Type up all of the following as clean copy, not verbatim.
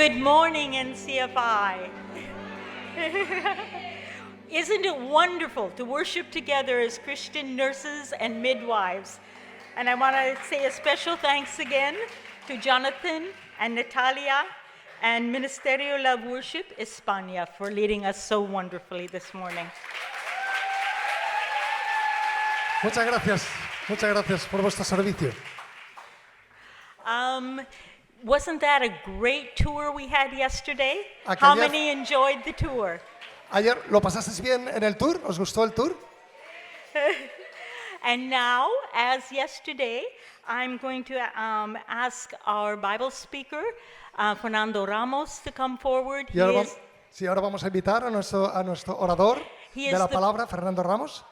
Good morning, NCFI. Isn't it wonderful to worship together as Christian nurses and midwives? And I want to say a special thanks again to Jonathan and Natalia and Ministerio La Worship España for leading us so wonderfully this morning. Muchas gracias por vuestro servicio. Wasn't that a great tour we had yesterday? Aquel How día- many enjoyed the tour? Ayer, ¿lo pasasteis bien en el tour? ¿Os gustó el tour? And now, as yesterday, I'm going to ask our Bible speaker, Fernando Ramos, to come forward. Y ahora, ahora vamos a invitar a nuestro orador He de is la the- palabra, Fernando Ramos.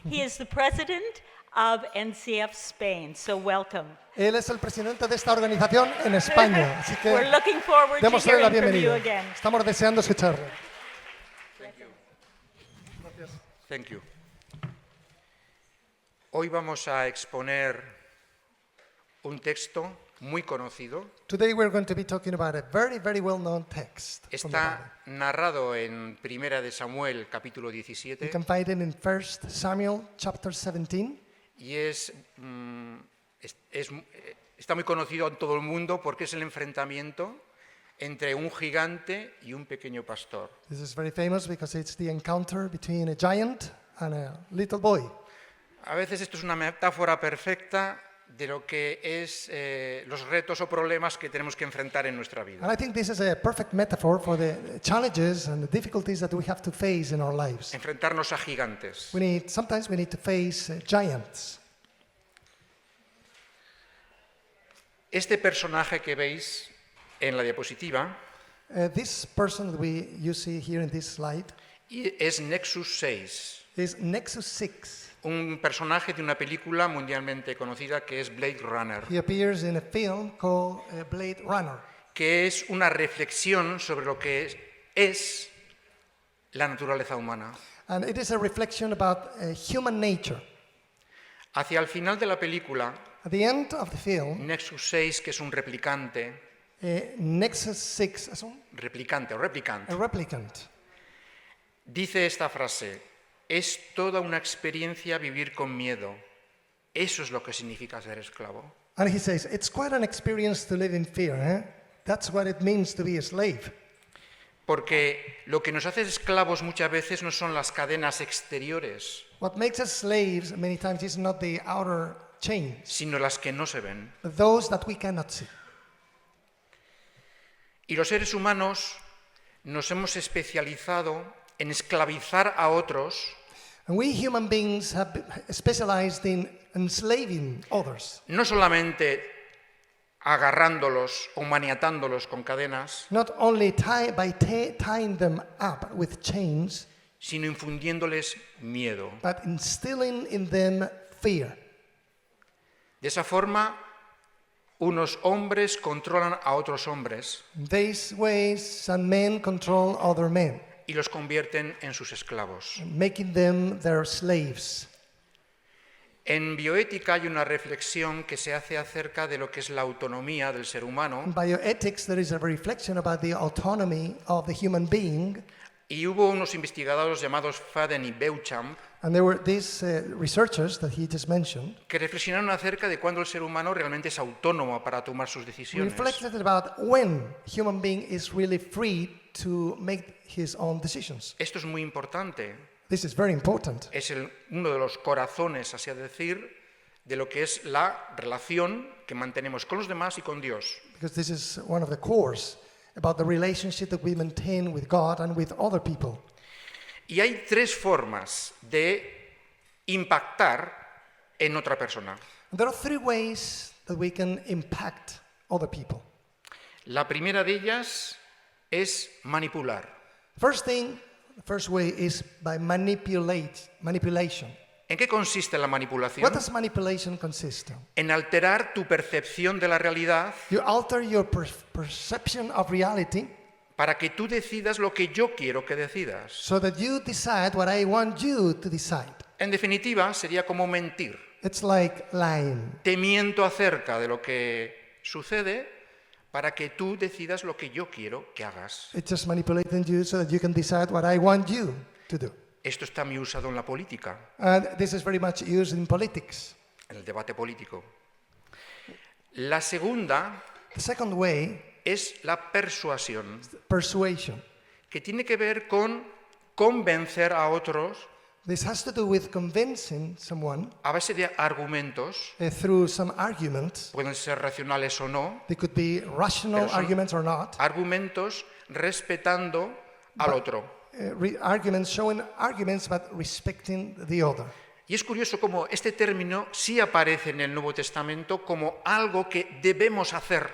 He is the president of NCF Spain, so welcome. Él es el presidente de esta organización en España, así que We're looking forward to démosle la hearing from you bienvenida. again. Estamos deseando escucharle. Thank you. Hoy vamos a exponer un texto muy conocido. Today we're going to be talking about a very, very well-known text. from the Bible. Está narrado en Primera de Samuel, capítulo You 17, can find it in 1 Samuel chapter 17. y está muy conocido en todo el mundo porque es el enfrentamiento entre un gigante y un pequeño pastor. This is very famous because it's the encounter between a giant and a little boy. A veces esto es una metáfora perfecta de lo que es los retos o problemas que tenemos que enfrentar en nuestra vida. And I think this is a perfect metaphor for the challenges and the difficulties that we have to face in our lives. Enfrentarnos a gigantes. Sometimes we need to face giants. Este personaje que veis en la diapositiva This person that you see here in this slide es Nexus 6, is Nexus 6. un personaje de una película mundialmente conocida que es Blade Runner, He appears in a film called Blade Runner. que es una reflexión sobre lo que es la naturaleza humana. And it is a reflection about human nature. Hacia el final de la película, At the end of the film, Nexus 6, que es un replicante Nexus 6, es un o replicante, replicant, dice esta frase: es toda una experiencia vivir con miedo. Eso es lo que significa ser esclavo. and he says, it's quite an experience to live in fear. Eh? That's what it means to be a slave. Porque lo que nos hace esclavos muchas veces no son las cadenas exteriores, What makes us slaves many times is not the outer chains, sino las que no se ven. but those that we cannot see. Y los seres humanos nos hemos especializado en esclavizar a otros, And we human beings have specialized in enslaving others, no solamente agarrándolos o maniatándolos con cadenas, not only tying them up with chains, sino infundiéndoles miedo. but instilling in them fear. De esa forma, unos hombres controlan a otros hombres In these ways, some men control other men, y los convierten en sus esclavos. making them their slaves. En bioética hay una reflexión que se hace acerca de lo que es la autonomía del ser humano, In bioethics, there is a reflection about the autonomy of the human being, y hubo unos investigadores llamados Faden y Beauchamp and there were these researchers that he just mentioned, que reflexionaron acerca de cuándo el ser humano realmente es autónomo para tomar sus decisiones. reflected about when human being is really free to make his own decisions. Esto es muy importante. This is very important. Es uno de los corazones, así a decir, de lo que es la relación que mantenemos con los demás y con Dios. Because this is one of the cores about the relationship that we maintain with God and with other people. Y hay tres formas de impactar en otra persona. And there are three ways that we can impact other people. La primera de ellas es manipular. First way is by manipulation. ¿En qué consiste la manipulación? What does manipulation consist of? En alterar tu percepción de la realidad You alter your perception of reality para que tú decidas lo que yo quiero que decidas. so that you decide what I want you to decide. En definitiva, sería como mentir. It's like lying. Te miento acerca de lo que sucede para que tú decidas lo que yo quiero que hagas. It's just manipulating you so that you can decide what I want you to do. Esto está muy usado en la política, And this is very much used in politics. en el debate político. La segunda The second way, es la persuasión, persuasion. que tiene que ver con convencer a otros This has to do with convincing someone a base de argumentos, through some arguments. pueden ser racionales o no, They could be rational Pero son- arguments or not. argumentos respetando al otro. Arguments showing arguments but respecting the other. Y es curioso cómo este término sí aparece en el Nuevo Testamento como algo que debemos hacer.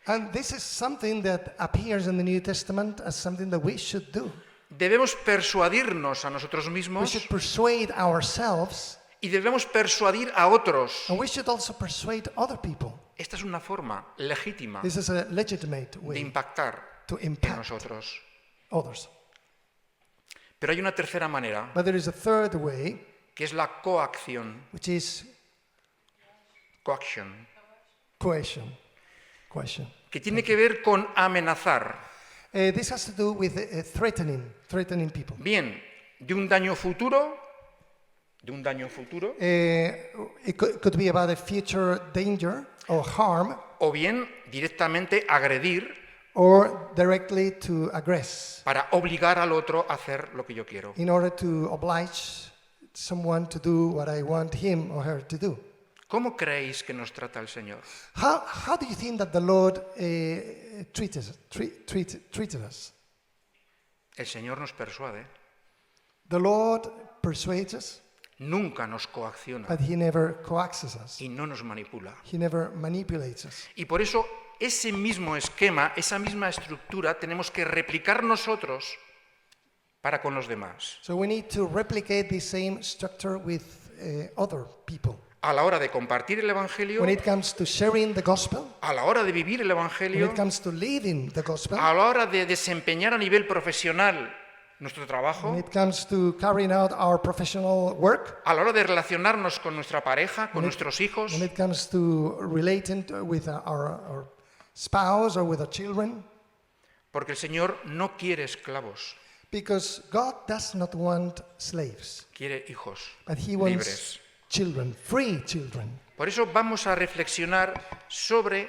And this is something that appears in the New Testament as something that we should do. Debemos persuadirnos a nosotros We mismos should persuade ourselves, y debemos persuadir a otros. and we should also persuade other people. Esta es una forma legítima This is a legitimate de way impactar to en impact nosotros. others. Pero hay una tercera manera, But there is a third way, que es la coacción, which is coaction, coercion. que tiene que ver con amenazar. This has to do with threatening people. Bien, de un daño futuro, It could be about a future danger or harm, o bien directamente agredir or directly to aggress para obligar al otro a hacer lo que yo quiero. in order to oblige someone to do what I want him or her to do. ¿Cómo creéis que nos trata el Señor? How do you think that the Lord treated us? El Señor nos persuade, The Lord persuades us, nunca nos coacciona but He never coaxes us. y no nos manipula. He never manipulates us. Y por eso ese mismo esquema, esa misma estructura, tenemos que replicar nosotros para con los demás. So we need to replicate the same structure with other people. A la hora de compartir el Evangelio, When it comes to sharing the gospel, a la hora de vivir el when Evangelio, it comes to living the gospel, a la hora de desempeñar a nivel profesional nuestro trabajo, when it comes to carrying out our professional work, a la hora de relacionarnos con nuestra pareja, con nuestros hijos, when it comes to relating with our spouse or with our children, porque el Señor no quiere esclavos, because God does not want slaves, quiere hijos but He wants libres. children, free children. Por eso vamos a reflexionar sobre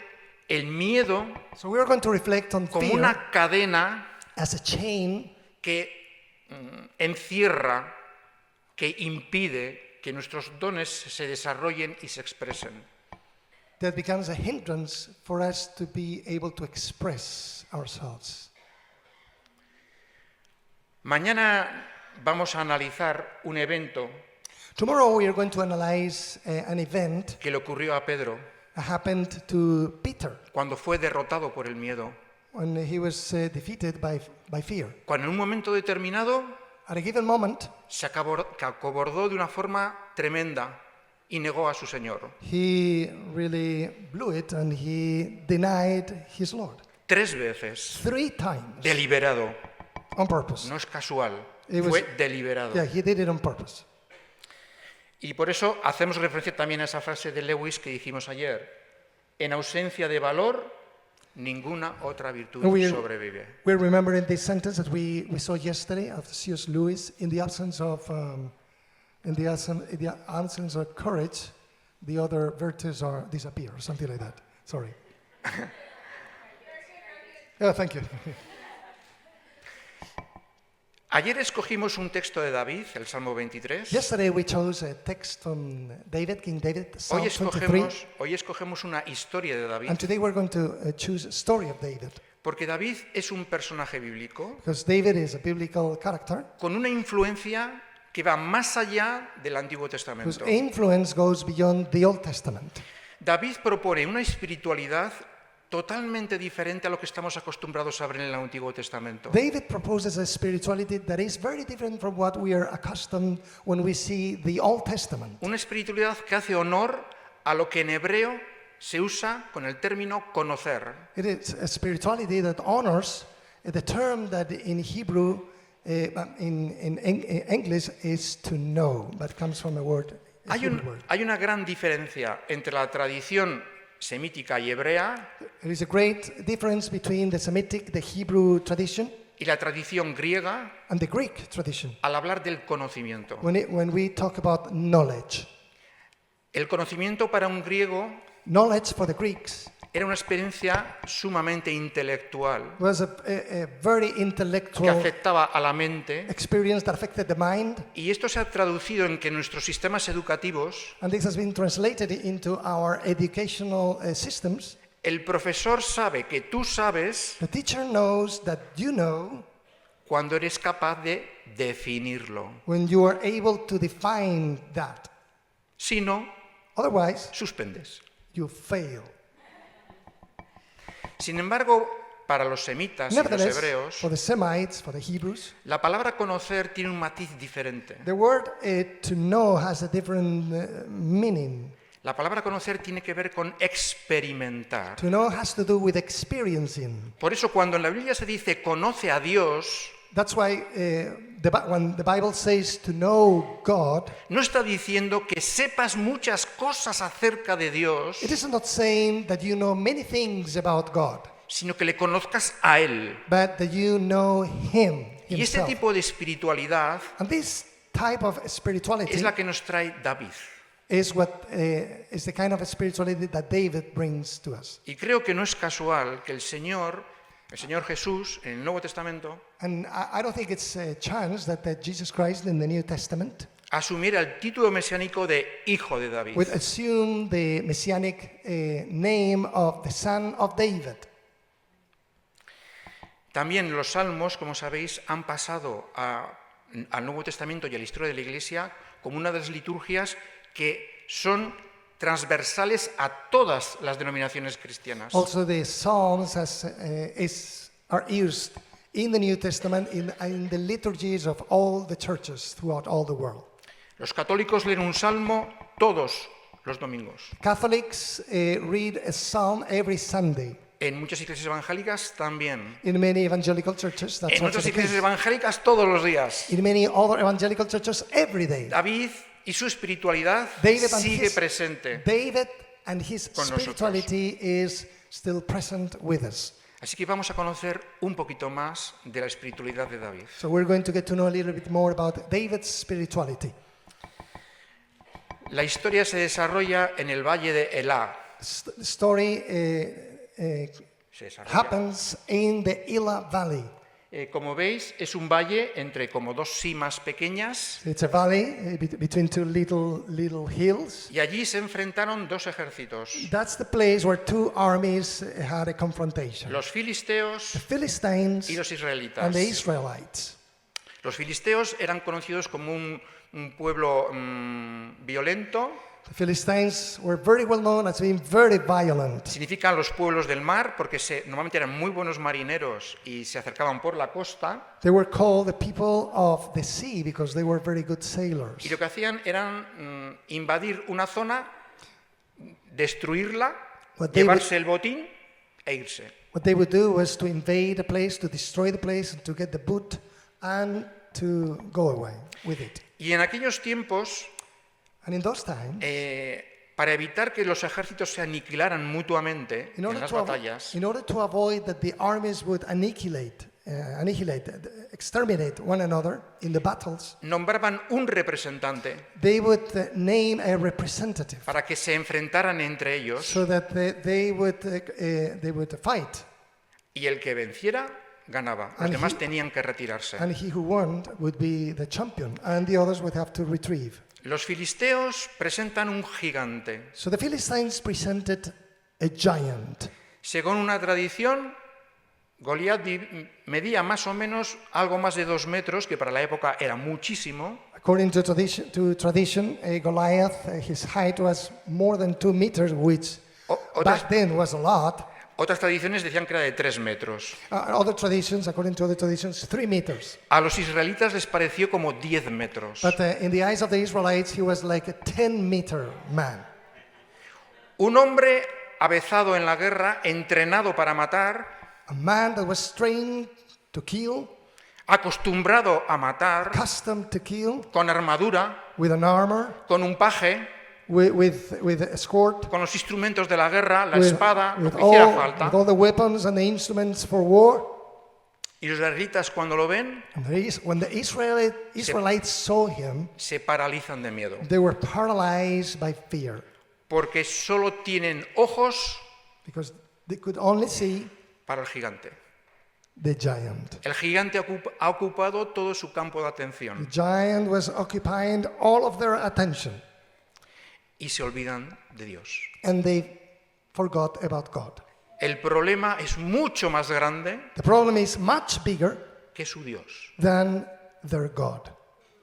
el miedo So we are going to reflect on como fear una cadena as a chain que encierra, que impide que nuestros dones se desarrollen y se expresen. that becomes a hindrance for us to be able to express ourselves. Mañana vamos a analizar un evento Tomorrow we are going to analyze an event que le ocurrió a Pedro that happened to Peter cuando fue derrotado por el miedo. when he was defeated by fear. Cuando en un momento determinado At a given moment, se acobardó de una forma tremenda y negó a su Señor. he really blew it and he denied his Lord 3 veces, 3 times deliberado, on purpose. no es casual, It was- fue deliberado. Yeah, he did it on purpose. Y por eso hacemos referencia también a esa frase de Lewis que dijimos ayer. En ausencia de valor, ninguna otra virtud We're sobrevive. remembering this sentence that we saw yesterday of C.S. Lewis. In the absence of courage, the other virtues disappear, or something like that. Sorry. Yeah, thank you. Ayer escogimos un texto de David, el Salmo 23. Yesterday we chose a text from David, King David, Psalm 23. Hoy escogemos una historia de David, And today we're going to choose a story of David. porque David es un personaje bíblico Because David is a biblical character con una influencia que va más allá del Antiguo whose Testamento. influence goes beyond the Old Testament. David propone una espiritualidad totalmente diferente a lo que estamos acostumbrados a ver en el Antiguo Testamento. David proposes a spirituality that is very different from what we are accustomed when we see the Old Testament. Una espiritualidad que hace honor a lo que en hebreo se usa con el término conocer. It is a spirituality that honors the term that in Hebrew, in English, is to know, but comes from a word, a Hebrew word. Hay una gran diferencia entre la tradición semítica y hebrea There is a great difference between the Semitic, the Hebrew tradition, y la tradición griega and the Greek tradition al hablar del conocimiento. when we talk about knowledge. El conocimiento para un griego Knowledge for the Greeks era una experiencia sumamente intelectual was a very que intellectual afectaba a la mente, experience that affected the mind, y esto se ha traducido en que nuestros sistemas educativos, and this has been translated into our educational systems. el profesor sabe que tú sabes The teacher knows that you know cuando eres capaz de definirlo. when you are able to define that. Si no, Otherwise, suspendes. you fail. Sin embargo, para los semitas y los Nevertheless, hebreos, for the Semites, for the Hebrews, la palabra conocer tiene un matiz diferente. the word to know has a different meaning. La palabra conocer tiene que ver con experimentar. To know has to do with experiencing. Por eso cuando en la Biblia se dice conoce a Dios, That's why when the Bible says to know God, no está diciendo que sepas muchas cosas acerca de Dios, it is not saying that you know many things about God, sino que le conozcas a Él. but that you know Him Y este Himself. tipo de espiritualidad And this type of spirituality es la que nos trae David. is the kind of spirituality that David brings to us. Y creo que no es casual que el Señor Jesús, en el Nuevo Testamento, And I don't think it's a chance that Jesus Christ in the New Testament asumiera el título mesiánico de Hijo de David. would assume the messianic name of the Son of David. También los salmos, como sabéis, han pasado al Nuevo Testamento y a la historia de la Iglesia como una de las liturgias que son transversales a todas las denominaciones cristianas. Also, the Psalms are used in the New Testament in the liturgies of all the churches throughout all the world. Los católicos leen un salmo todos los domingos. Catholics read a psalm every Sunday. En muchas iglesias evangélicas también. In many evangelical churches, that's En also otras the iglesias case. evangélicas todos los días. In many other evangelical churches, every day. David y su espiritualidad David and sigue his- presente. David and his Con nosotros. spirituality is still present with us. Así que vamos a conocer un poquito más de la espiritualidad de David. So we're going to get to know a little bit more about David's spirituality. La historia se desarrolla en el valle de Elá. The story Se desarrolla. happens in the Elah Valley. Como veis, es un valle entre como dos simas pequeñas, It's a valley between two little hills. y allí se enfrentaron dos ejércitos, That's the place where two armies had a confrontation. los filisteos The Philistines y los israelitas. and the Israelites. Los filisteos eran conocidos como un pueblo violento, The Philistines were very well known as being very violent. significan los pueblos del mar, porque normalmente eran muy buenos marineros y se acercaban por la costa, They were called the people of the sea because they were very good sailors. y lo que hacían eran invadir una zona, destruirla, What they llevarse el botín e irse. What they would do was to invade a place, to destroy the place, and to get the boot, and to go away with it. Y en aquellos tiempos, And in those times, para evitar que los ejércitos se aniquilaran mutuamente in en order, las to batallas, in order to avoid that the armies would exterminate one another in the battles, nombraban un representante they would name a representative para que se enfrentaran entre ellos, so that they would fight, y el que venciera ganaba. Los And demás he- tenían que retirarse. and he who won would be the champion, and the others would have to retrieve. Los filisteos presentan un gigante. So the Philistines presented a giant. Según una tradición, Goliat medía más o menos algo más de 2 metros, que para la época era muchísimo, According to tradition, Goliath, his height was more than 2 meters, which otras, back then was a lot. otras tradiciones decían que era de 3 metros. According to other traditions, 3 meters. A los israelitas les pareció como 10 metros. But in the eyes of the Israelites, he was like a 10-meter man. Un hombre avezado en la guerra, entrenado para matar, A man that was trained to kill, acostumbrado a matar, accustomed to kill, con armadura, with an armor, con un paje, with a sword, con los instrumentos de la guerra, la with, espada, lo with, que hiciera all, falta. with all the weapons and the instruments for war. Y los israelitas cuando lo ven And when the Israelites saw him, se paralizan de miedo, they were paralyzed by fear porque solo tienen ojos because they could only see para el gigante. the giant. El gigante ha ocupado todo su campo de The atención giant was occupying all of their attention, y se olvidan de Dios. and they forgot about God. El problema es mucho más grande The problem is much bigger que su Dios than their God,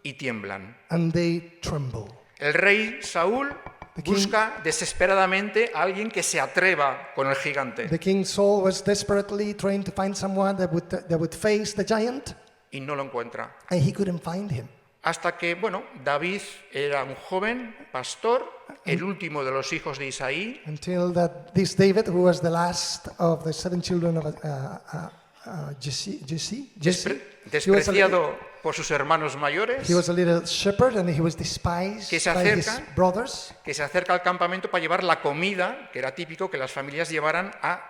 y tiemblan. and they tremble. El rey Saúl busca desesperadamente a alguien que se atreva con el gigante The king Saul was desperately trying to find someone that would face the giant, y no lo encuentra. and he couldn't find him. Hasta que, David era un joven pastor, el último de los hijos de Isaí, Until this David, who was the last of the 7 children of Jesse, he was despreciado por sus hermanos mayores, he was a little shepherd, and he was despised Que se by his acerca. brothers. que se acerca al campamento para llevar la comida, que era típico que las familias llevaran a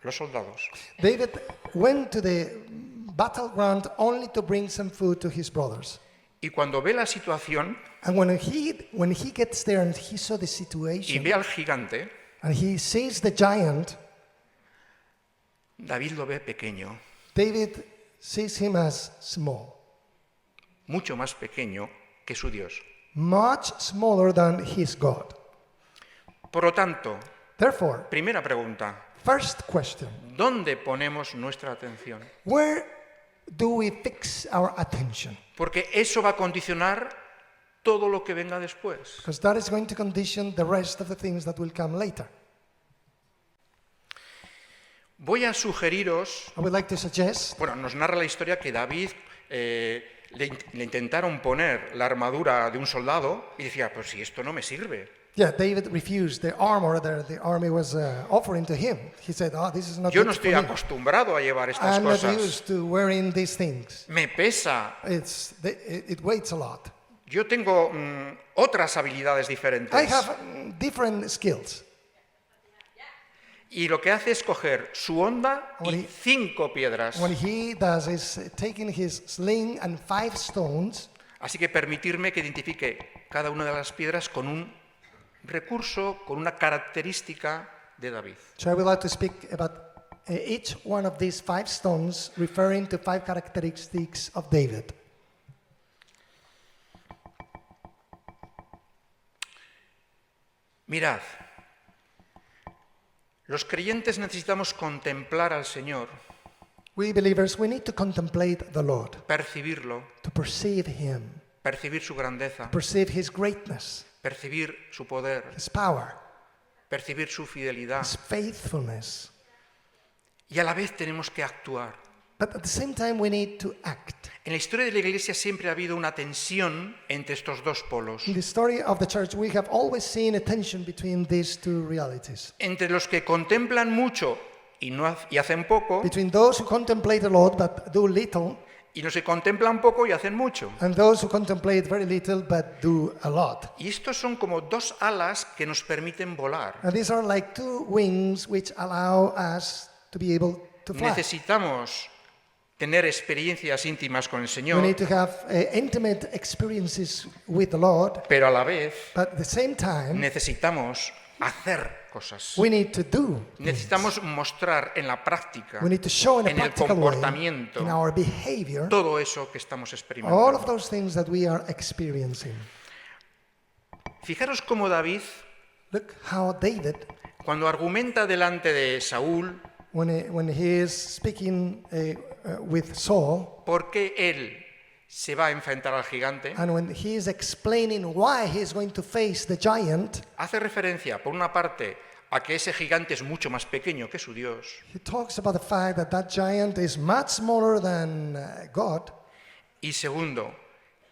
los soldados. David went to the battleground only to bring some food to his brothers. Y cuando ve la situación And when he gets there and he saw the y situation, ve al gigante, and he sees the giant, David lo ve pequeño, David sees him as small, mucho más pequeño que su Dios. much smaller than his God. Por lo tanto, Therefore, primera pregunta, first question, ¿dónde ponemos nuestra atención? where do we fix our attention? Porque eso va a condicionar todo lo que venga después. Because that is going to condition the rest of the things that will come later. Voy a sugeriros, I would like to suggest, nos narra la historia que David le intentaron poner la armadura de un soldado y decía, pues si esto no me sirve. David refused the armor that the army was offering to him. He said, this is not Yo no good for estoy me. acostumbrado a llevar estas I'm not cosas. used to wearing these things. Me pesa. It weighs a lot. Yo tengo otras habilidades I diferentes. have different skills. Y lo que hace es coger su honda y 5 piedras. What he does is taking his sling and 5 stones, Así que permitirme que identifique cada una de las piedras con un recurso, con una característica de David. so I would like to speak about each one of these 5 stones referring to 5 characteristics of David. Mirad, los creyentes necesitamos contemplar al Señor, We believers, we need to contemplate the Lord, percibirlo, to perceive Him, percibir su grandeza, perceive His greatness, percibir su poder, His power, percibir su fidelidad. His faithfulness. Y a la vez tenemos que actuar. But at the same time, we need to act. En la historia de la Iglesia siempre ha habido una tensión entre estos dos polos. In the story of the church, we have always seen a tension between these two realities. Entre los que contemplan mucho y hacen poco, Between those who contemplate a lot but do little, y los que contemplan poco y hacen mucho. and those who contemplate very little but do a lot. Y estos son como dos alas que nos permiten volar. And these are like 2 wings which allow us to be able to fly. Necesitamos tener experiencias íntimas con el We Señor, need to have intimate experiences with the Lord, pero a la vez but at the same time, necesitamos hacer cosas. we need to do. Necesitamos mostrar en la práctica, We need to show in a en el practical way, comportamiento, in our behavior, todo eso que estamos all of experimentando. those things that we are experiencing. Fijaros cómo David, Look how David, cuando argumenta delante de Saúl, when he is speaking with Saul, por qué él se va a enfrentar al gigante, and when he is explaining why he is going to face the giant, hace referencia, por una parte, a que ese gigante es mucho más pequeño que su Dios, he talks about the fact that that giant is much smaller than God, y segundo,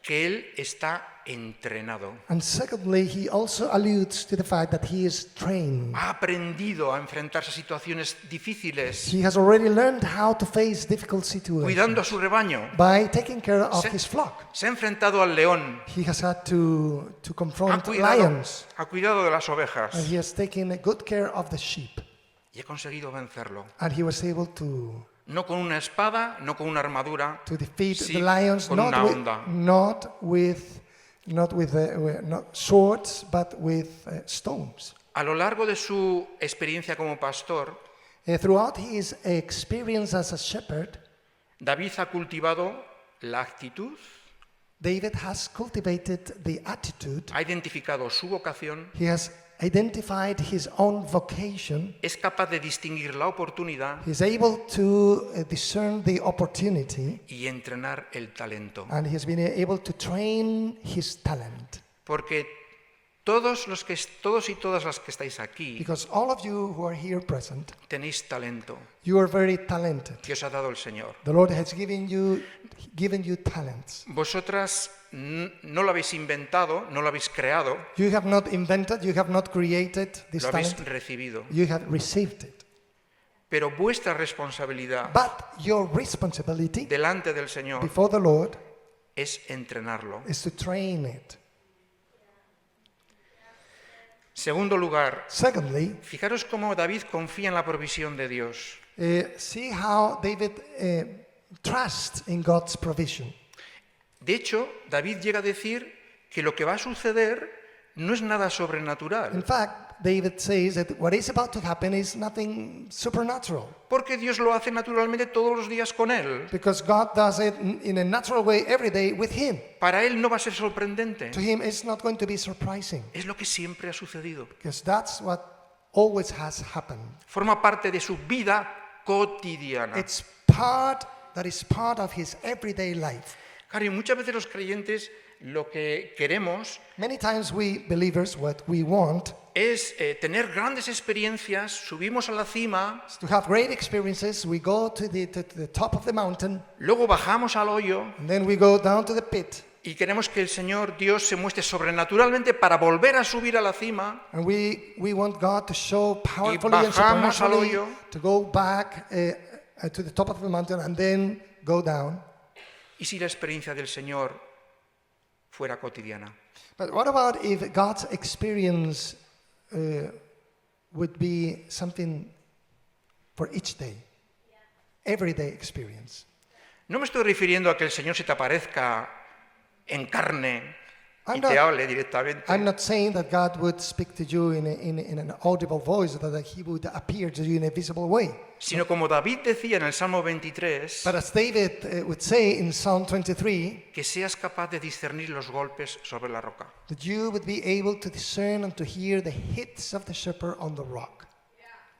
que él está entrenado. And secondly, he also alludes to the fact that he is trained. Ha aprendido a enfrentarse a situaciones difíciles, He has already learned how to face difficult situations cuidando a su rebaño. by taking care of Se- his flock. Se ha enfrentado al león, He has had to ha confront cuidado, lions, ha cuidado de las ovejas and he has taken good care of the sheep. y ha conseguido vencerlo. And he was able to No con una espada, no con una armadura, defeat sí the lions, con not una with, onda. not swords, but with stones. A lo largo de su experiencia como pastor, Throughout his experience as a shepherd, David ha cultivado la actitud, David has cultivated the attitude. ha identificado su vocación, He has identified his own vocation. es capaz de distinguir la oportunidad He's able to discern the opportunity, y entrenar el talento. and he has been able to train his talent. Porque todos y todas las que estáis aquí Because all of you who are here present, tenéis talento you are very talented. que os ha dado el Señor. The Lord has given you talents. Vosotras no lo habéis inventado, no lo habéis creado, You have not invented, you have not created this lo habéis talent. recibido. You have received it. Pero vuestra responsabilidad But your responsibility delante del Señor before the Lord es entrenarlo. is to train it. Segundo lugar, Secondly, fijaros cómo David confía en la provisión de Dios. see how David trusts in God's provision. De hecho, David llega a decir que lo que va a suceder no es nada In sobrenatural, fact, David says that what is about to happen is nothing supernatural, porque Dios lo hace naturalmente todos los días con él. because God does it in a natural way every day with him. Para él no va a ser sorprendente. To him, it's not going to be surprising, Es lo que siempre ha sucedido. because that's what always has happened. Forma parte de su vida cotidiana. It's that is part of his everyday life. Claro, y muchas veces los creyentes lo que queremos Many times we believers, what we want es tener grandes experiencias, subimos a la cima, is to have great experiences. We go to the top of the mountain, luego bajamos al hoyo and then we go down to the pit, y queremos que el Señor Dios se muestre sobrenaturalmente para volver a subir a la cima. and we want God to show powerfully and bajamos al supernaturally hoyo. to go back to the top of the mountain and then go down. ¿Y si la experiencia del Señor fuera cotidiana? But what about if God's experience would be something for each day, everyday experience? No me estoy refiriendo a que el Señor se te aparezca en carne y I'm te not- hable directamente, I'm not saying that God would speak to you in an audible voice, or that He would appear to you in a visible way. sino como David decía en el Salmo 23, But as David would say in Psalm 23, que seas capaz de discernir los golpes sobre la roca. that you would be able to discern and to hear the hits of the shepherd on the rock,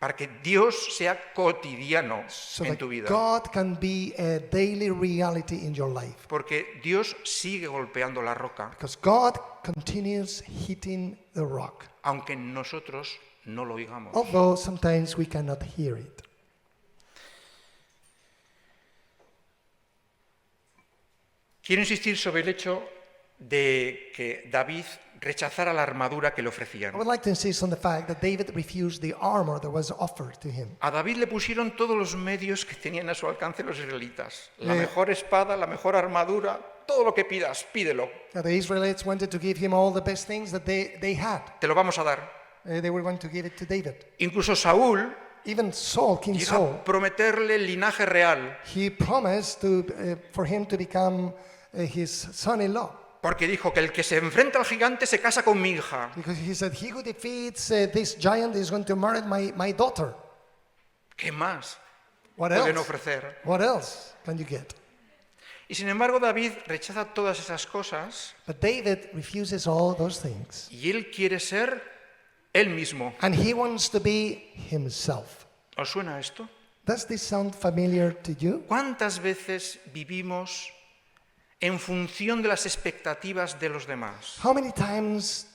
Para que Dios sea cotidiano so en that tu vida. God can be a daily reality in your life. Porque Dios sigue golpeando la roca, Because God continues hitting the rock, aunque nosotros no lo oigamos. although sometimes we cannot hear it. Quiero insistir sobre el hecho de que David rechazara la armadura que le ofrecían. I would like to insist on the fact that David refused the armor that was offered to him. A David le pusieron todos los medios que tenían a su alcance los israelitas. La Eh. mejor espada, la mejor armadura, todo lo que pidas, pídelo. The Israelites wanted to give him all the best things that they had. Te lo vamos a dar. They were going to give it to David. Incluso Saúl Even Saul, King llega Saul, a prometerle el linaje real, he promised for him to become his son-in-law. porque dijo que el que se enfrenta al gigante se casa con mi hija. Because he said, he who defeats this giant is going to marry my daughter. ¿Qué más What pueden else? ofrecer? What else can you get? Y sin embargo David rechaza todas esas cosas But David refuses all those things. y él quiere ser él mismo. And he wants to be himself. ¿Os suena esto? Does this sound familiar to you? ¿Cuántas veces vivimos en función de las expectativas de los demás? How many times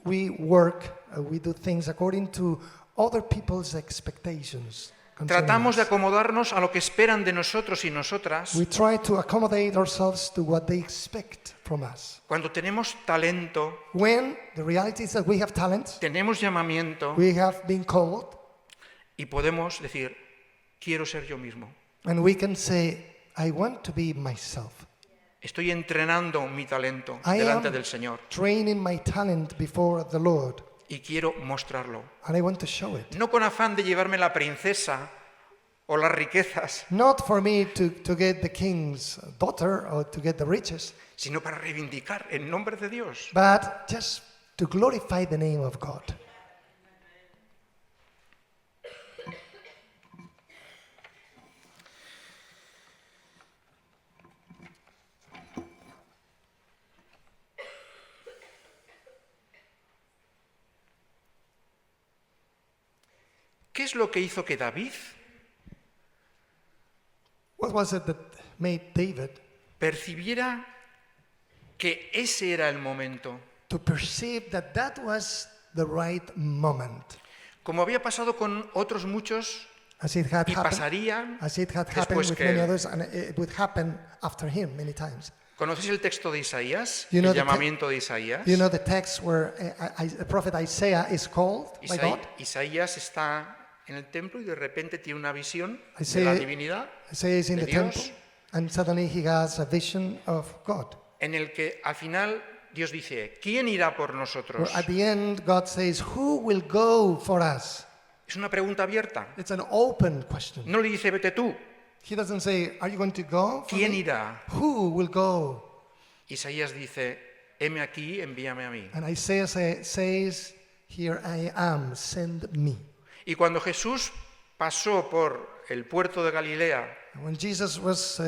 we work, we do things according to other people's expectations, concerning Tratamos de us. acomodarnos a lo que esperan de nosotros y nosotras. We try to accommodate ourselves to what they expect from us. Cuando tenemos talento, When the reality is that we have talent, tenemos llamamiento we have been called, y podemos decir, quiero ser yo mismo. and we can say, I want to be myself. Estoy entrenando mi talento I delante am del Señor training my talent before the Lord, y quiero mostrarlo. and I want to show it. No con afán de llevarme la princesa o las riquezas, Not for me to get the king's daughter or to get the riches, sino para reivindicar el nombre de Dios. but just to glorify the name of God. ¿Qué es lo que hizo que David What was it that made David percibiera que ese era el momento? to perceive that that was the right moment? Como había pasado con otros muchos As it had y happened, pasaría as it had happened después with que many él. others, and it would happen after him many times. ¿Conocéis el texto de Isaías? You know El the llamamiento de Isaías. You know the text where the prophet Isaiah is called by God? Isaías está en el templo y de repente tiene una visión de Isaiah- la divinidad Isaiah is in de the Dios. temple, and suddenly he has a vision of God. en el que al final Dios dice, ¿quién irá por Where nosotros? at the end, God says, "Who will go for us?" Es una pregunta abierta. It's an open question. No le dice, vete tú. He doesn't say, "Are you going to go for ¿Quién me?" irá? Who will go? Isaías dice, heme aquí, envíame a mí. And Isaiah says, "Here I am, send me." Y cuando Jesús pasó por el puerto de Galilea And when Jesus was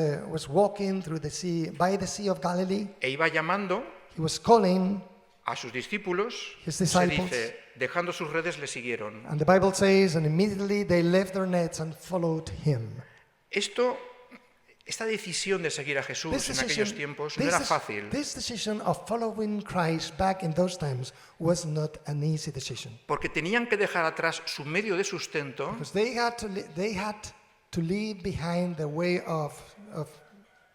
walking through the sea, by the Sea of Galilee, e iba llamando he was calling, a sus discípulos, His se disciples. dice, dejando sus redes le siguieron. and the Bible says, and immediately they left their nets and followed him. Esta decisión de seguir a Jesús en aquellos tiempos no era fácil, this decision of following Christ back in those times was not an easy decision. porque tenían que dejar atrás su medio de sustento Because they had to leave behind the way of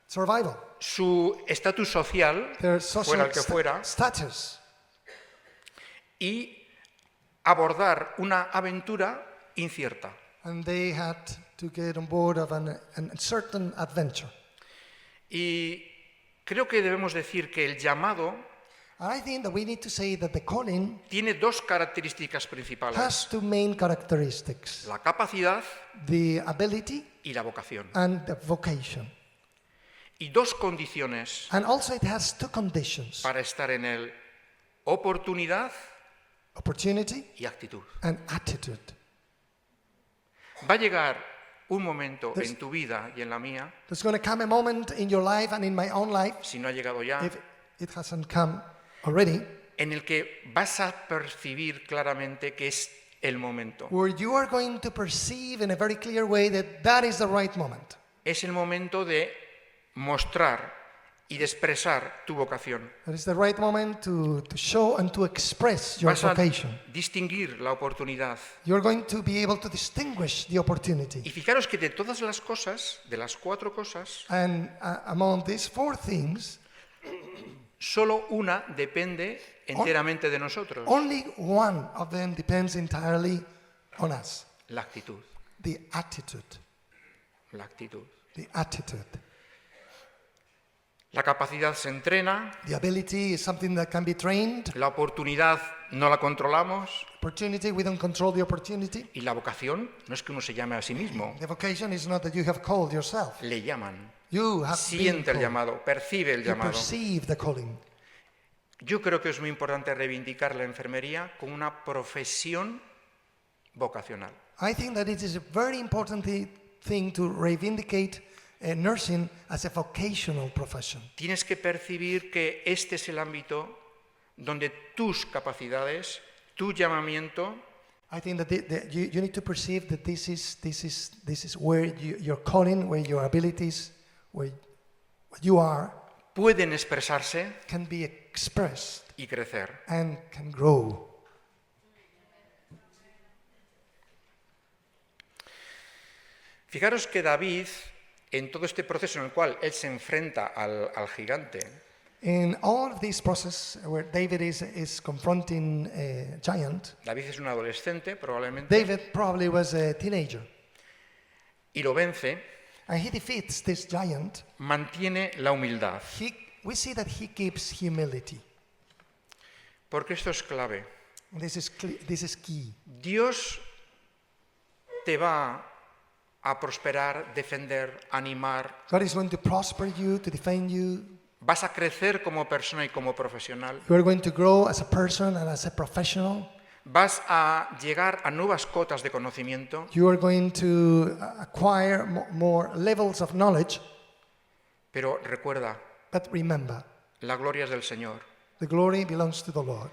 survival, su estatus social, their fuera el que social fuera, status, y abordar una aventura incierta. and they had to get on board of an uncertain adventure. Y creo que debemos decir que el llamado And I think that we need to say that the calling tiene dos características principales, has two main characteristics: la capacidad the ability y la vocación. and the vocation. Y dos condiciones And also it has two conditions: para estar en él, oportunidad opportunity y actitud. and attitude. Va a llegar un momento There's- en tu vida y en la mía, There's going to come a moment in your life and in my own life, si no ha llegado ya, if it hasn't come already, en el que vas a percibir claramente que es el momento. where you are going to perceive in a very clear way that that is the right moment. Es el momento de mostrar y de expresar tu vocación. That is the right moment to show and to express your Vas a vocation. distinguir la oportunidad. You're going to be able to distinguish the opportunity. Y fijaros que de todas las cosas, de las cuatro cosas, And among these four things, solo una depende enteramente de nosotros, only one of them depends entirely on us: la actitud. the attitude. La actitud. The attitude. La capacidad se entrena, The ability is something that can be trained. la oportunidad no la controlamos Opportunity, we don't control the opportunity. y la vocación no es que uno se llame a sí mismo, The vocation is not that you have called yourself. le llaman. You have been Siente el called. llamado, percibe el You llamado. perceive the calling. Yo creo que es muy importante reivindicar la enfermería como una profesión vocacional. I think that it is a very important thing to reivindicate nursing as a vocational profession. Tienes que percibir que este es el ámbito donde tus capacidades, tu llamamiento I think that you need to perceive that this is where your calling, where your abilities, where what you are, pueden expresarse can be expressed y crecer. and can grow. Fijaros que David, en todo este proceso en el cual él se enfrenta al gigante, In all of this process where David is confronting a giant, David es un adolescente probablemente, David probably was a teenager. y lo vence, And he defeats this giant. mantiene la humildad. We see that he keeps humility. Porque esto es clave. This is key. Dios te va a prosperar, defender, animar. God is going to prosper you, to defend you. Vas a crecer como persona y como profesional. You are going to grow as a person and as a professional. Vas a llegar a nuevas cotas de conocimiento. You are going to acquire more levels of knowledge. Pero recuerda, But remember, la gloria es del Señor. the glory belongs to the Lord.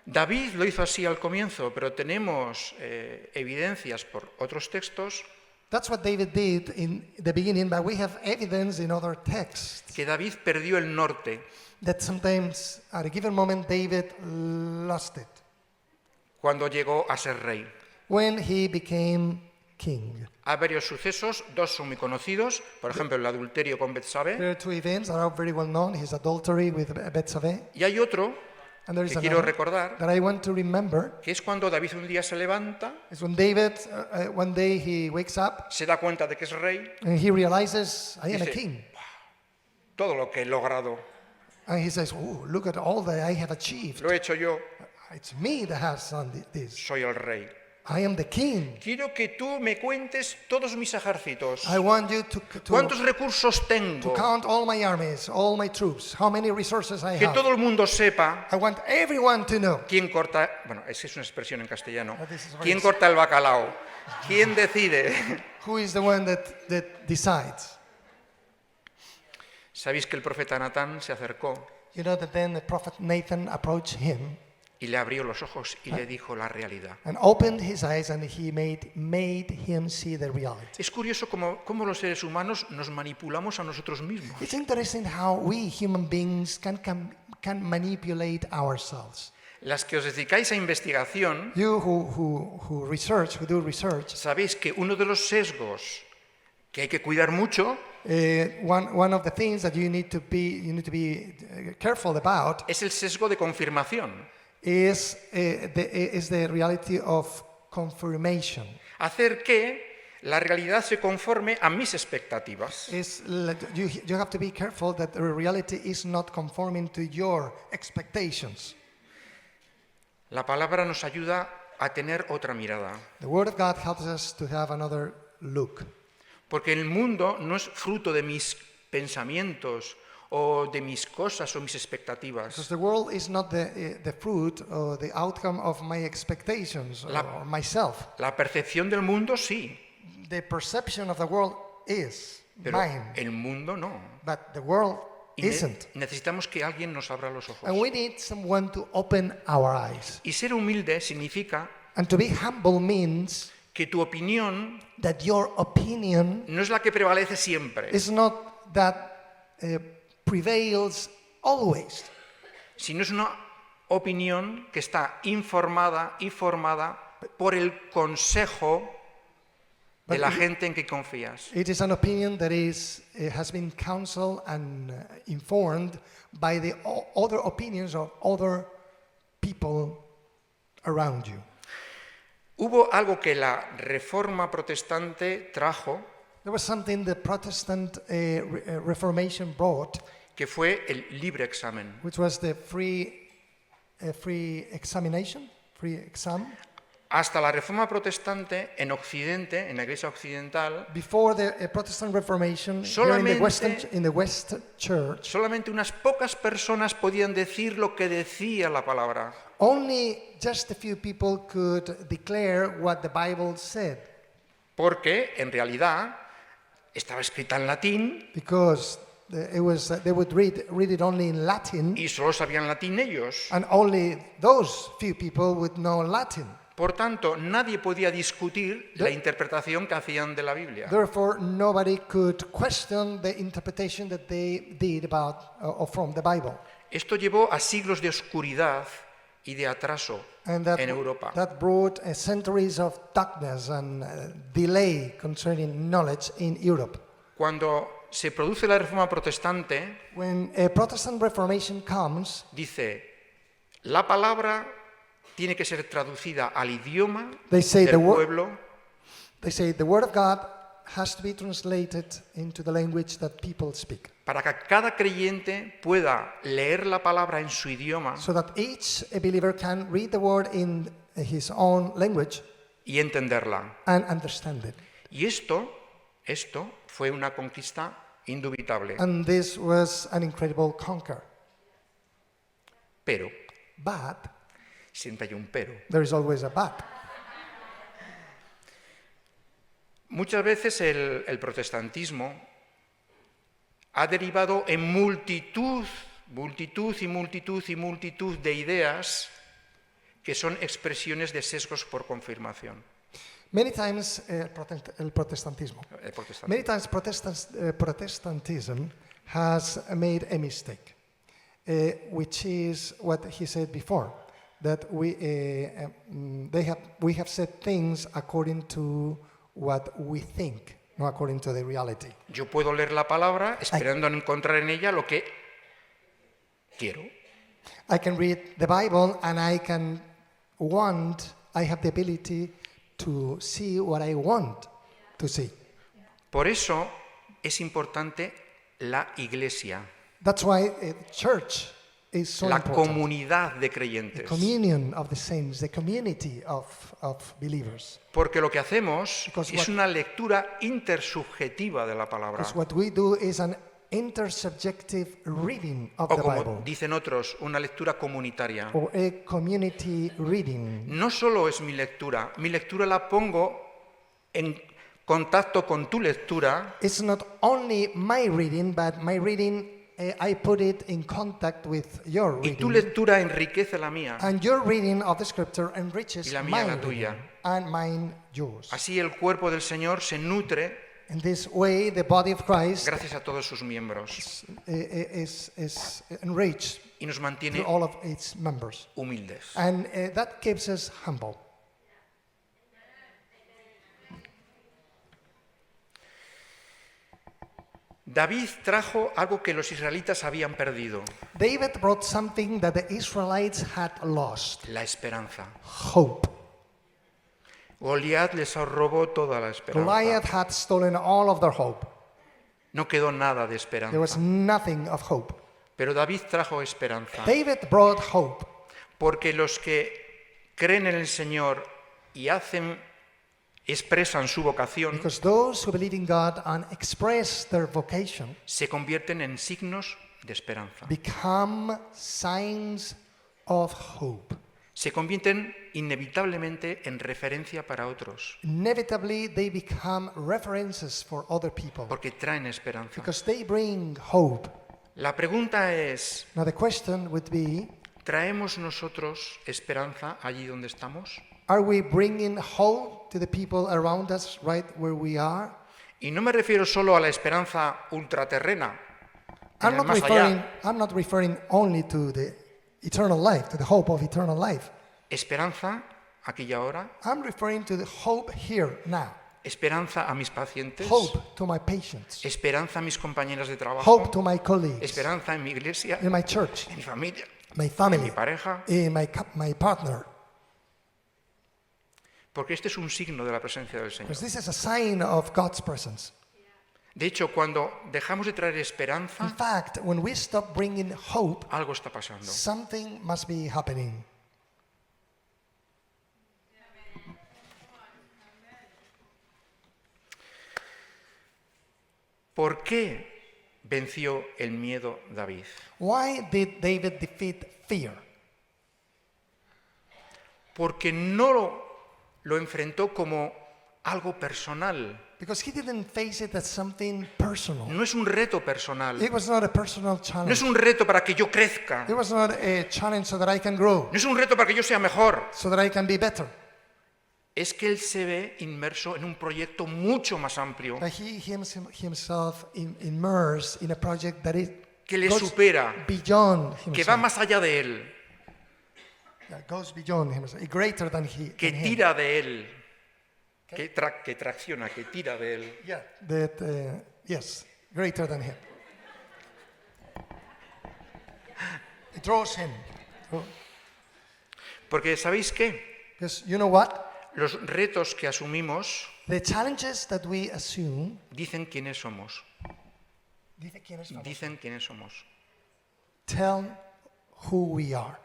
David lo hizo así al comienzo, pero tenemos evidencias por otros textos That's what David did in the beginning, but we have evidence in other texts que David perdió el norte that sometimes at a given moment David lost it cuando llegó a ser rey. when he became king. Hay varios sucesos, dos son muy conocidos, por ejemplo el adulterio con Betsabé, There are two events that are very well known, his adultery with Bethsabe, y hay otro and there is que quiero another recordar, that I want to remember. que es cuando David un día se levanta, It's when David, one day he wakes up se da cuenta de que es rey, and he realizes, I am a Dice, king. todo lo que he logrado And he says, oh, look at all that I have achieved. lo he hecho yo, It's me that has done this. soy el rey. I am the king. Quiero que tú me cuentes todos mis ejércitos. I want you to ¿Cuántos recursos tengo? count all my armies, all my troops, how many resources I Que have. todo el mundo sepa I want everyone to know. quién corta, bueno, esa es una expresión en castellano, This is very quién corta el bacalao, quién decide. Who is the one that decides? Sabéis que el profeta Natán se acercó You know that then the prophet Nathan approached him y le abrió los ojos y le dijo la realidad. and opened his eyes and he made him see the reality. Es curioso cómo los seres humanos nos manipulamos a nosotros mismos. It's interesting how we human beings can manipulate ourselves. Las que os dedicáis a investigación, You who do research, sabéis que uno de los sesgos que hay que cuidar mucho one of the things that you need to be careful about es el sesgo de confirmación. is the reality of confirmation. Hacer que la realidad se conforme a mis expectativas. You have to be careful that the reality is not conforming to your expectations. La palabra nos ayuda a tener otra mirada, The Word of God helps us to have another look. porque el mundo no es fruto de mis pensamientos o de mis cosas o mis Because expectativas. the world is not the fruit or the outcome of my expectations or myself. La percepción del mundo sí, The perception of the world is pero mine, el mundo no. but the world Y isn't. necesitamos que alguien nos abra los ojos. And we need someone to open our eyes. Y ser humilde significa And to be humble means que tu opinión that your opinion no es la que prevalece siempre, is not that prevails always, sino es una opinión que está informada y formada por el consejo de la gente en que confías. it is an opinion that has been counseled and informed by the other opinions of other people around you. Hubo algo que la Reforma Protestante trajo, There was something the Protestant Reformation brought, que fue el libre examen. which was the free examination, free exam. Hasta la Reforma Protestante en Occidente, en la Iglesia Occidental, Before the Protestant Reformation, here in the West Church, solamente unas pocas personas podían decir lo que decía la palabra. only just a few people could declare what the Bible said, Porque, en realidad, estaba escrita en latín because they would read it only in Latin, y solo sabían latín ellos. and only those few people would know Latin. Por tanto, nadie podía discutir la interpretación que hacían de la Biblia. Therefore, nobody could question the interpretation that they did about or from the Bible. Esto llevó a siglos de oscuridad y de atraso And en Europa. that brought centuries of darkness and delay concerning knowledge in Europe. Cuando se produce la Reforma Protestante, When a Protestant Reformation comes, dice, la palabra tiene que ser traducida al idioma They say del the wo- pueblo they say the Word of God has to be translated into the language that people speak, para que cada creyente pueda leer la palabra en su idioma so that each believer can read the Word in his own language y entenderla. and understand it. Y esto fue una conquista indubitable. And this was an incredible conquer. Pero, But siempre hay un pero. there is always a but. Muchas veces el protestantismo ha derivado en multitud de ideas que son expresiones de sesgos por confirmación. Many times, el protestantismo. El protestantismo. Many times Protestantism has made a mistake, which is what he said before, that we have said things according to what we think, not according to the reality. Yo puedo leer la palabra esperando encontrar en ella lo que quiero. I can read the Bible and I have the ability to see what I want to see. Por eso es importante la iglesia, That's why church is so la important. comunidad de The creyentes. communion of the saints, the community of believers. Porque lo que hacemos Because es what- una lectura intersubjetiva de la palabra. Because what we do is an intersubjective reading of O the como Bible, dicen otros, una lectura comunitaria. or a community reading. No solo es mi lectura la pongo en contacto con tu lectura It's not only my reading, but my reading, I put it in contact with your y tu reading. lectura enriquece la mía. And your reading of the scripture enriches Y la mía my la tuya. reading, and mine yours. Así el cuerpo del Señor se nutre In this way, the body of Christ gracias a todos sus miembros is enriched y nos through mantiene all of its members. humildes. And that keeps us humble. David trajo algo que los israelitas habían perdido, David brought something that the Israelites had lost, la esperanza. hope. Goliat les robó toda la Goliath esperanza. had stolen all of their hope. No quedó nada de There was esperanza. nothing of hope. Pero David trajo esperanza. David brought hope, Porque los que creen en el Señor y expresan su vocación, because those who believe in God and express their vocation se convierten en signos de esperanza. become signs of hope. Se convierten inevitablemente en referencia para otros, Inevitably, they become references for other people porque traen esperanza. because they bring hope. La pregunta es, Now, the question would be, ¿traemos nosotros esperanza allí donde estamos? are we bringing hope to the people around us right where we are? Y no me refiero solo a la esperanza ultraterrena, en el más allá. I'm not referring only to the eternal life, to the hope of eternal life. Esperanza aquí y ahora, I'm referring to the hope here now. esperanza a mis pacientes, Hope to my patients. esperanza a mis compañeras de trabajo, Hope to my colleagues, esperanza en mi iglesia, in my church, en mi familia, my en mi family, pareja, in my partner. porque este es un signo de la presencia del Señor. Because this is a sign of God's presence. De hecho, cuando dejamos de traer In esperanza, fact, when we stop bringing hope, algo está pasando. something must be happening. ¿Por qué venció el miedo David? Why did David defeat fear? Porque no lo enfrentó como algo personal. Because he didn't face it as something personal. No es un reto personal. It was not a personal No es challenge. un reto para que yo crezca. It was not a challenge so that I can grow, No es un reto para que yo sea mejor. so that I can be better. Es que él se ve inmerso en un proyecto mucho más amplio But he himself immersed in a project that is que le goes supera, beyond que va himself, más allá de él. that goes beyond himself, greater than he. que than him. tira de él, que tracciona, que tira de él. Yeah, that yes, greater than him. It draws him. Porque ¿sabéis qué? Because you know what? Los retos que asumimos The challenges that we assume. dicen quiénes somos. Dice quién es famoso. Dicen quiénes somos. Tell who we are.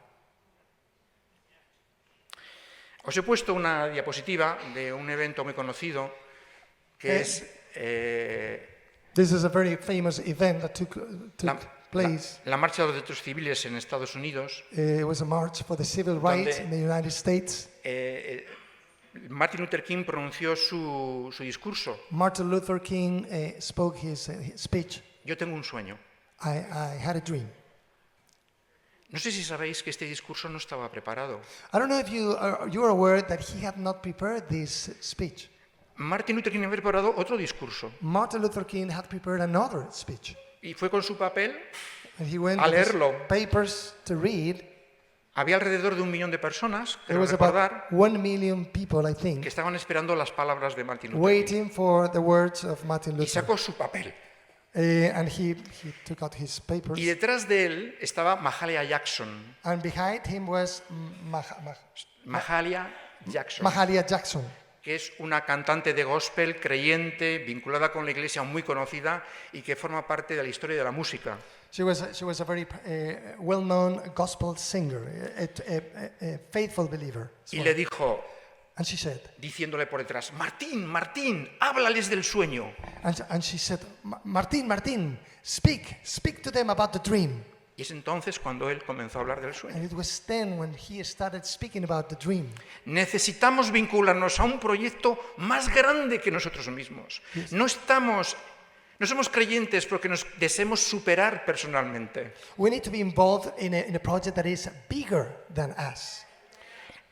Os he puesto una diapositiva de un evento muy conocido que es This is a very famous event that took place. la Marcha de los Derechos Civiles en Estados Unidos. It was a march for the civil rights in the United States. Martin Luther King pronunció su discurso. Martin Luther King spoke his speech. Yo tengo un sueño. I had a dream. No sé si sabéis que este discurso no estaba preparado. I don't know if you are aware that he had not prepared this speech. Martin Luther King había preparado otro discurso Martin Luther King had prepared another speech. y fue con su papel. And he went A with his leerlo. papers to read. Había alrededor de 1 millón de personas, There creo was recordar, about 1 million people, I que think, estaban esperando las palabras de Martin Luther King. waiting for the words of Martin Y Luther. sacó su papel. And he took out his papers. Y detrás de él estaba Mahalia Jackson. And behind him was Mahalia Jackson, Mahalia Jackson. que es una cantante de gospel creyente, vinculada con la iglesia, muy conocida y que forma parte de la historia de la música. She was a very well-known gospel singer, a faithful believer. as Y well. le dijo, And she said, diciéndole por detrás, Martín, Martín, háblales del sueño. and she said, Martin, speak to them about the dream. Y es entonces cuando él comenzó a hablar del sueño. And it was then when he started speaking about the dream. Necesitamos vincularnos a un proyecto más grande que nosotros mismos. No somos creyentes porque nos deseemos superar personalmente. We need to be involved in a project that is bigger than us.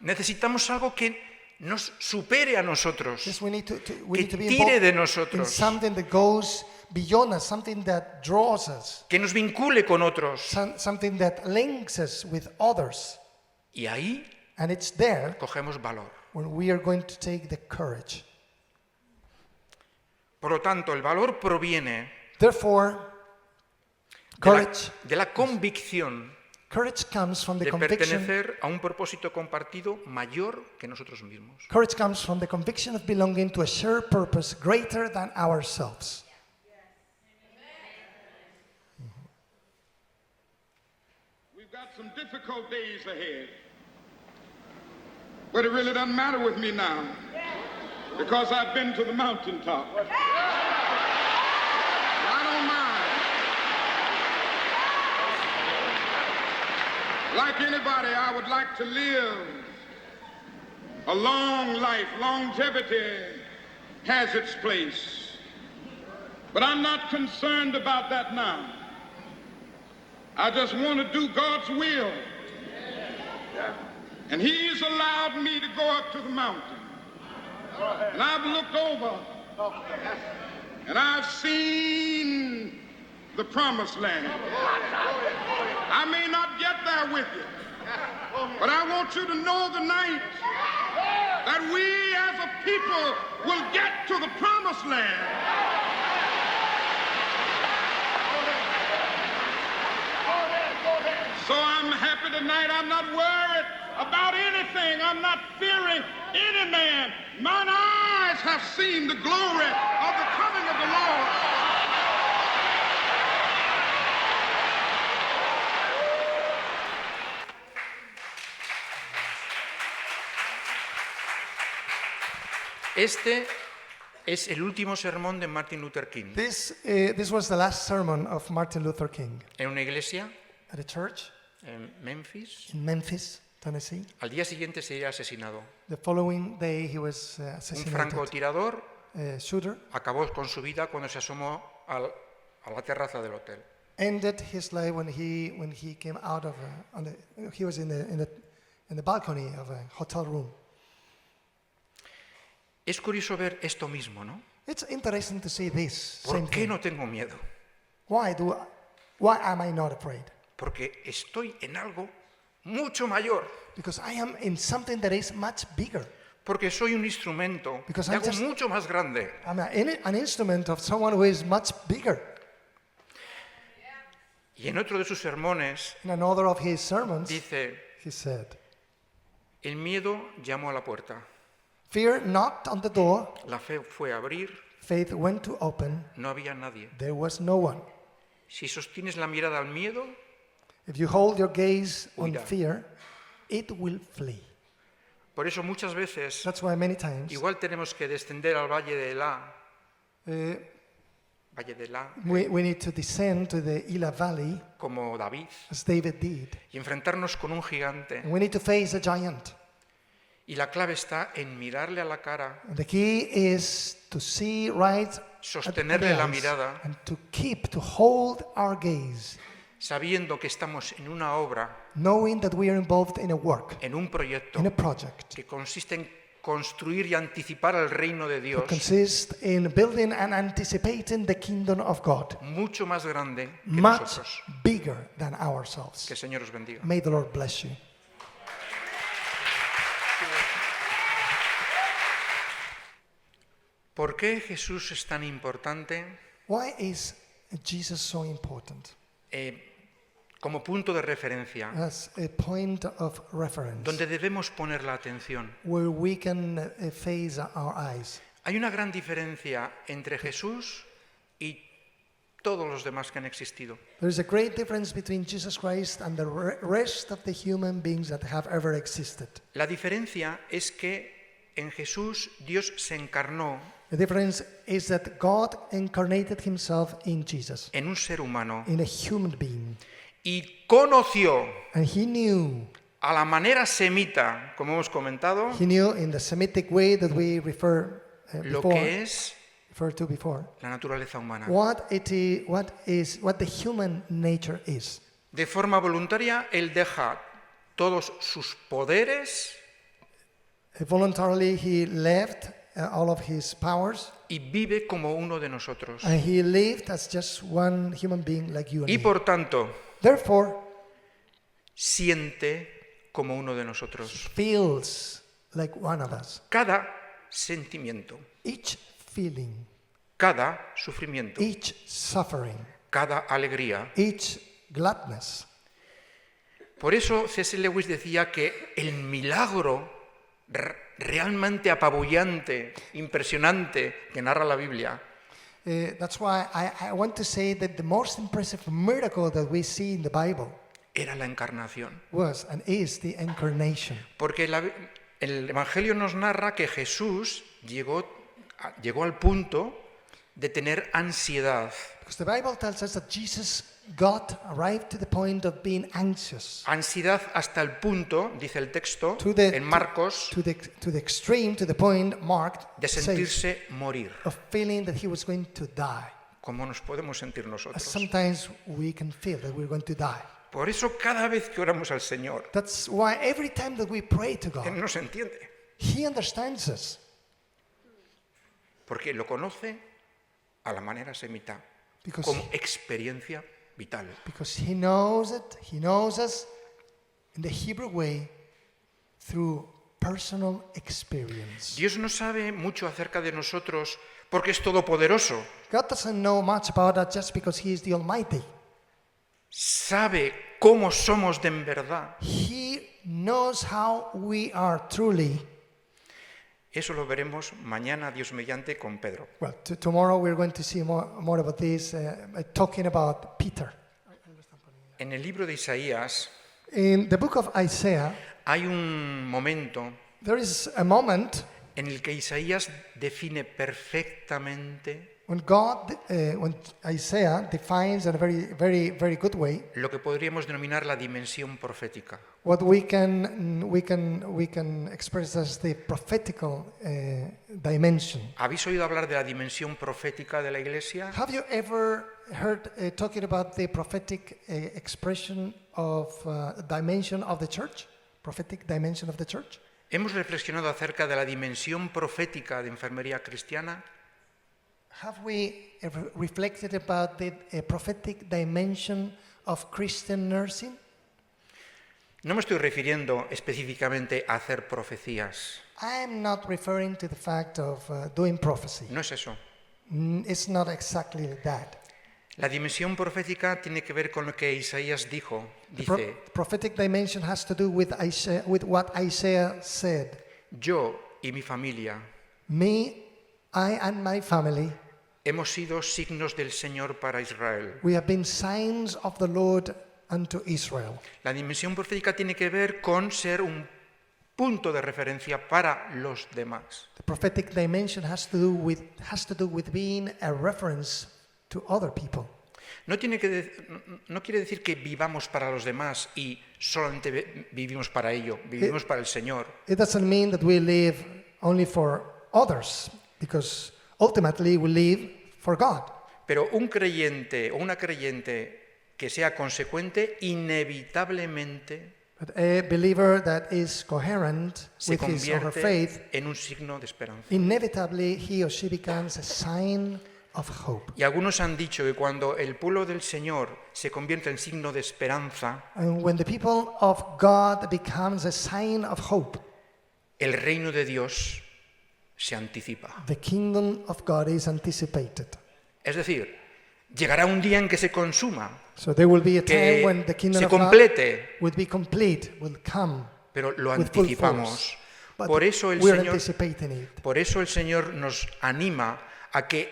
Necesitamos algo que nos supere a nosotros, Yes, we need to que be tire de involved in nosotros, something that goes beyond us, something that draws us, que nos vincule con otros. something that links us with others. Y ahí And it's there cogemos valor. when we are going to take the courage. Por lo tanto, el valor proviene Therefore, de la convicción courage comes from the de conviction. pertenecer a un propósito compartido mayor que nosotros mismos. Courage comes from the conviction of belonging to a shared purpose greater than ourselves. We've got some difficult days ahead. But it really doesn't matter with me now because I've been to the mountaintop. I don't mind. Like anybody, I would like to live a long life. Longevity has its place. But I'm not concerned about that now. I just want to do God's will. And He's allowed me to go up to the mountain. And I've looked over and I've seen the promised land. I may not get there with you, but I want you to know tonight that we as a people will get to the promised land. So I'm happy tonight. I'm not worried about anything. I'm not fearing any man. Mine eyes have seen the glory of the coming of the Lord. Este es el último sermón de Martin Luther King This was the last sermon of Martin Luther King en una iglesia at a church en Memphis. in Memphis, Tennessee. Al día siguiente sería asesinado. The following day he was Un assassinated. francotirador Shooter acabó con su vida cuando se asomó a la terraza del hotel. ended his life when he came out of he was in the balcony of a hotel room. Es curioso ver esto mismo, ¿no? It's interesting to see this same ¿Por qué thing. no tengo miedo? Why am I not afraid? Porque estoy en algo mucho mayor, because I am in something that is much bigger. porque soy un instrumento Because de I'm algo just- mucho más grande. I'm an instrument of someone who is much bigger. Y en otro de sus sermones In another of his sermons, dice, he said, el miedo llamó a la puerta, fear knocked on the door, la fe fue a abrir, faith went to open, no había nadie. there was no one. Si sostienes la mirada al miedo, If you hold your gaze on Huirá. fear, it will flee. por eso muchas veces That's why many times igual tenemos que descender al valle de Elá, we need to descend to the Elah Valley, como David, as David did. y enfrentarnos con un gigante. And we need to face a giant. Y la clave está en mirarle a la cara, And the key is to see right at sostenerle the la eyes mirada, and to hold our gaze, sabiendo que estamos en una obra, knowing that we are involved in a work, en un proyecto in a project que consiste en construir y anticipar el reino de Dios, that consists in building and anticipating the kingdom of God, mucho más grande que much nosotros. bigger than ourselves. Que el Señor os bendiga. May the Lord bless you. ¿Por qué Jesús es tan importante Why is Jesus so important? como punto de referencia, As a point of reference donde debemos poner la atención? where we can face our eyes. Hay una gran diferencia entre Jesús y todos los demás que han existido. There is a great difference between Jesus Christ and the rest of the human beings that have ever existed. La diferencia es que en Jesús Dios se encarnó The difference is that God incarnated himself in Jesus, en un ser humano in a human being. y conoció And he knew a la manera semita, como hemos comentado, in the Semitic way that we referred lo que to before, la naturaleza humana. what the human nature is. De forma voluntaria, Él deja todos sus poderes Voluntarily he left all of his powers y vive como uno de nosotros. and he lived as just one human being like you and Y me. por tanto, Therefore, siente como uno de nosotros. feels like one of us. Cada sentimiento, Each feeling, cada sufrimiento, each suffering, cada alegría. each gladness. Por eso C.S. Lewis decía que el milagro realmente apabullante, impresionante que narra la Biblia That's why I want to say that the most impressive miracle that we see in the Bible era la encarnación. was and is the incarnation. Porque el Evangelio nos narra que Jesús llegó al punto de tener ansiedad. Because the Bible tells us that Jesus arrived to the point of being anxious. Ansiedad hasta el punto, dice el texto, To the, en Marcos, to the extreme, to the point marked, de says, sentirse morir, of feeling that he was going to die. como nos podemos sentir As nosotros. sometimes we can feel that we're going to die. Por eso cada vez que oramos al Señor, That's why every time that we pray to God, Él nos entiende, he understands us. porque lo conoce a la manera semita, Because como experiencia vital. Because he knows it, he knows us in the Hebrew way through personal experience. Dios no sabe mucho acerca de nosotros porque es todopoderoso. God doesn't know much about us just because he is the Almighty. Sabe cómo somos de en verdad. He knows how we are truly. Eso lo veremos mañana, Dios mediante, con Pedro. Well, tomorrow we're going to see more about this, talking about Peter. En el libro de Isaías In the book of Isaiah, hay un momento there is a moment en el que Isaías define perfectamente when Isaiah defines in a very good way lo que podríamos denominar la dimensión profética. what we can express as the prophetical dimension. ¿Habéis oído hablar de la dimensión profética de la Iglesia? Have you ever heard talking about the prophetic expression of dimension of the church? Prophetic dimension of the church? ¿Hemos reflexionado acerca de la dimensión profética de enfermería cristiana? Have we ever reflected about the prophetic dimension of Christian nursing? No me estoy refiriendo específicamente a hacer profecías. I am not referring to the fact of doing prophecy. No es eso. It's not exactly that. La dimensión profética tiene que ver con lo que Isaías dijo. The Dice, prophetic dimension has to do with what Isaiah said. yo y mi familia Me, I and my family, hemos sido signos del Señor para Israel. we have been signs of the Lord unto Israel. La dimensión profética tiene que ver con ser un punto de referencia para los demás. The prophetic dimension has to do with being a reference to other people. No quiere decir que vivamos para los demás y solamente vivimos para ello, vivimos para el Señor. It doesn't mean that we live only for others, because ultimately we live for God. Pero un creyente o una creyente que sea consecuente, inevitablemente But a believer that is coherent se with his or her faith, convierte en un signo de esperanza. inevitably he or she becomes a sign of hope. Y algunos han dicho que cuando el pueblo del Señor se convierte en signo de esperanza, And when the people of God becomes a sign of hope, el reino de Dios se anticipa. the kingdom of God is anticipated. Es decir, llegará un día en que se consuma, So there will be a time que when the kingdom se of God complete, will be complete, will come pero lo with full anticipamos. force. But Por eso el we're Señor, anticipating it. por eso el Señor nos anima a que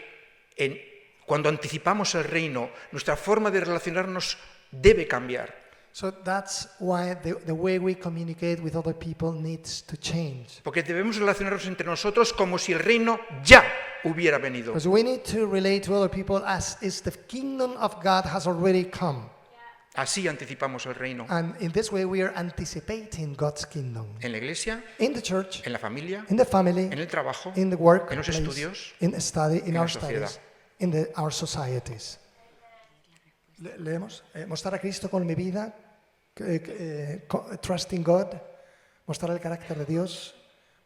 cuando anticipamos el reino, nuestra forma de relacionarnos debe cambiar. So that's why the way we communicate with other people needs to change. Porque debemos relacionarnos entre nosotros como si el reino ya hubiera venido. Because we need to relate to other people as if the kingdom of God has already come. Así anticipamos el reino. And in this way we are anticipating God's kingdom. En la iglesia, In the church, en la familia, in the family, en el trabajo, in the en los workplace, estudios, in study, in en la our sociedad. studies, in our societies. Leemos, mostrar a Cristo con mi vida, trusting God, mostrar el carácter de Dios,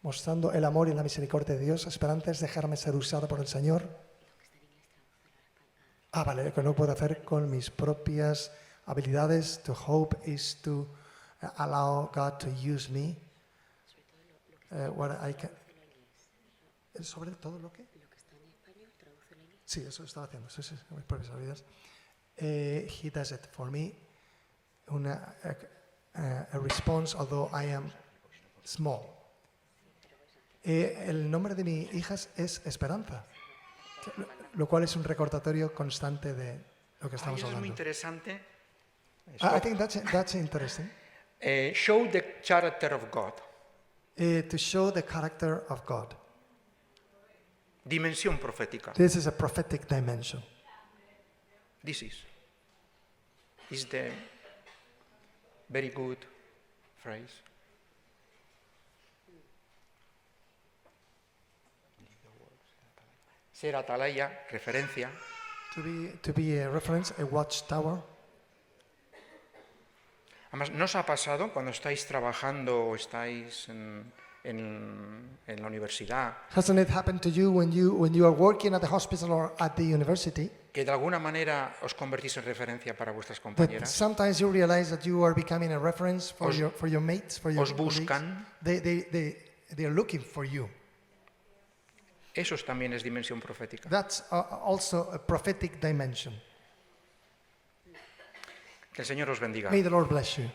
mostrando el amor y la misericordia de Dios. Esperanza es dejarme ser usado por el Señor. Vale, lo que no puedo hacer con mis propias habilidades. To hope is to allow God to use me. What I can... ¿Sobre todo lo que? Sí, eso estaba haciendo. Sí, mis propias habilidades. He does it for me. A response, although I am small. El nombre de mi hija es Esperanza, lo cual es un recordatorio constante de lo que estamos Eso es muy hablando. interesante. I think that's interesting. Show the character of God. To show the character of God. Dimensión profética. This is a prophetic dimension. This is the very good phrase. Ser atalaya, referencia. To be a reference, a watchtower. Además, ¿no os ha pasado cuando estáis trabajando o estáis en la universidad Hasn't it happened to you when you are working at the hospital or at the university? que de alguna manera os convertís en referencia para vuestras That compañeras? sometimes you realize that you are becoming a reference for Os- your mates, for your os buscan. colleagues. They are looking for you. Eso también es dimensión profética. That's also a prophetic dimension. Que el Señor os bendiga. May the Lord bless you.